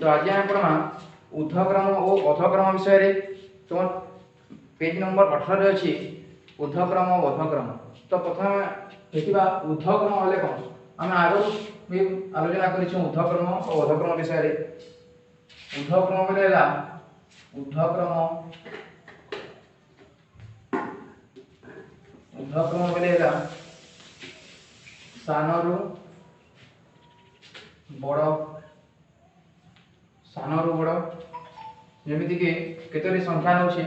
तो आज आम पढ़ा ऊर्ध्वक्रम और अधक्रम विषय रे। तुम पेज नंबर 18 रे अछि ऊर्ध्वक्रम और अधक्रम। तो प्रथम देखिबा ऊर्ध्वक्रम होले कोन। आम आगो भी आलोचना करिछु ऊर्ध्वक्रम और अधक्रम विषय रे। ऊर्ध्वक्रम बोलेला ऊर्ध्वक्रम बोलेला सानरु बड़ जेमिति कि केतरी संख्या नउछि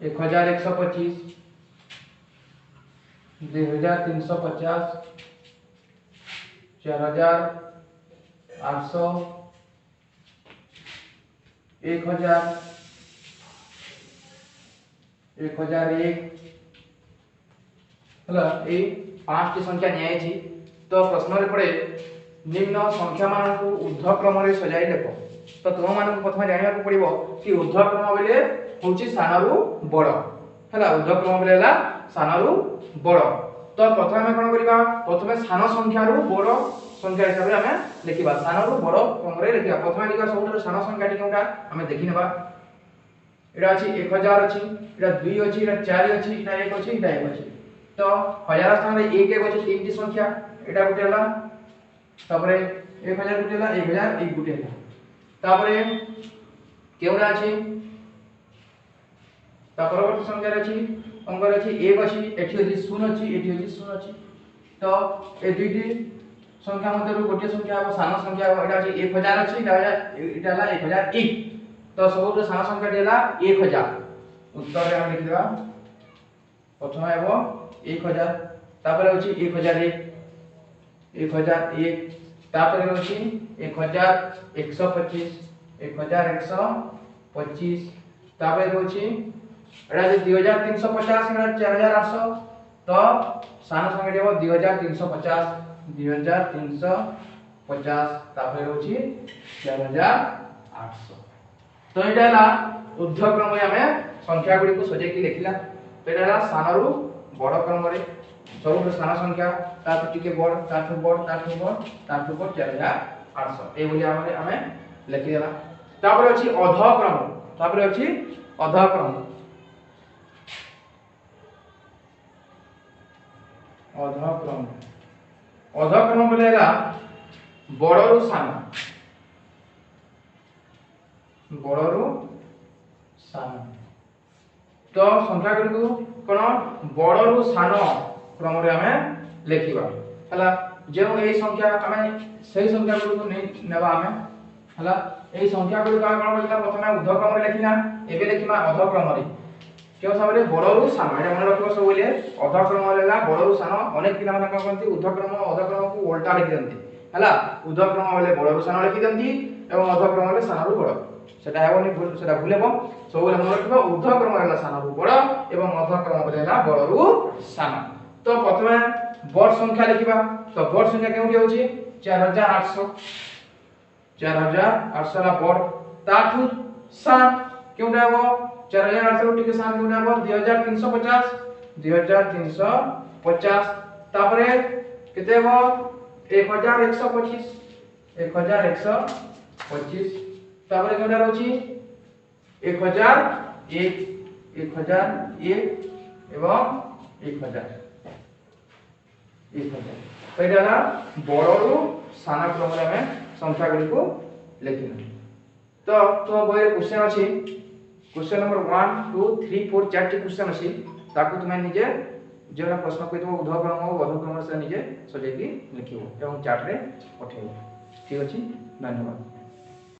1125 2350 4800 1000 1001 हला ए पांच संख्या न्यायछि। तो प्रश्न रे पड़े निम्न संख्या मान को ऊर्ध्वक्रम रे सजाई लेखो। तो तुम मान को प्रथम जानिया को पड़िबो कि ऊर्ध्वक्रम बेले होछि सानरु बड़ हला। ऊर्ध्वक्रम बेले हला सानरु बड़। तो प्रथम हम कोन करिबा प्रथमे सान संख्या रु बड़ संख्या हिसाब रे हमें लिखिबा सानरु बड़ क्रम रे लिखिबा। प्रथम लिखा सबुठ सान संख्या टी कोनटा हमें देखि नेबा। एडा अछि 1000 अछि एडा 2 अछि एडा 4 अछि एडा 1 अछि एडा 1 अछि। तो हजार स्थान रे 1 1 अछि तीन टी संख्या एडा गुटे हला। तापरे 1000 गुटे हला 1000 1 गुटे हला। तापरे केउडा अछि ता परवर्ती संख्या रे अछि अंक रे अछि 1 अछि एठी अछि 0 अछि एठी अछि 0 अछि। तो ए दुईटी संख्या मध्ये गोटे संख्या हो सान संख्या हो एडा अछि 1000 अछि एडा हला 1001। तो सबुठ सान संख्या देला 1000। उत्तर रे हम लिखिबा प्रथम हेबो 1000 तापर होछि 1001 1001 तापर होछि 1125 1125 तापर होछि एडा 2350 एडा 4800। तो सान संख्या देबो 2350 2350 तापर होछि 4800। तो एटा हला ऊर्ध्वक्रम रे हमें संख्या गुडी को सजे के लिखिला। तो एटा हला सानरु बड़ क्रम रे सबुठ सान संख्या ताठु टिके बड़ ताठु बड़ ताठु बड़ ताठु बड़ 4800 ए बोली हमें लिखि देला। तापर अछि अधक्रम तापर अछि अधक्रम अधक्रम बोलेला बड़रु सान तो संख्या गुडी कोन बड़रु सान क्रम रे हमें लिखिबा हला। जेउ ए संख्या हमें सही संख्या गुडी को नेबा हमें हला। ए संख्या गुडी का कोन बोलिला प्रथमे ऊर्ध्वक्रम रे लिखिना एबे लिखिमा अधक्रम रे केउ सबरे बड़रु सान एटा मन रखिबो सब बोले अधक्रम होलेला बड़रु सान। अनेक पिला माने कहंती ऊर्ध्वक्रम और अधक्रम को उल्टा लिखि दंती हला। ऊर्ध्वक्रम होले बड़रु सान लिखि दंती एवं अधक्रम होले सानरु बड़ सेटा हेबोनी सेटा भूलेबो सब बोले मन रखिबो ऊर्ध्वक्रम होलेला सानरु बड़ एवं अधक्रम होलेला बड़रु सान। तो प्रथमे बड़ संख्या लिखिबा। तो बड़ संख्या केउठी होची 4800 4800 ला बड़ ताठु सान केउटा हेबो 4800 टिके सान केउटा हेबो 2350 2350 तापरे केते हेबो 1125 1125 तापरे केउटा रहउची 1001 एवं 1000 तो एटा बड़रु सान क्रम रे हमें संख्या गुडी को लिखिना। तो बय क्वेश्चन अछि क्वेश्चन नंबर 1 2 3 4 4 टी क्वेश्चन अछि ताकू तुमे निजे जेना प्रश्न कइतो ऊर्ध्वक्रम और अधक्रम से निजे सजेकी लिखिबो एवं चार्ट रे पठेबो। ठीक अछि धन्यवाद।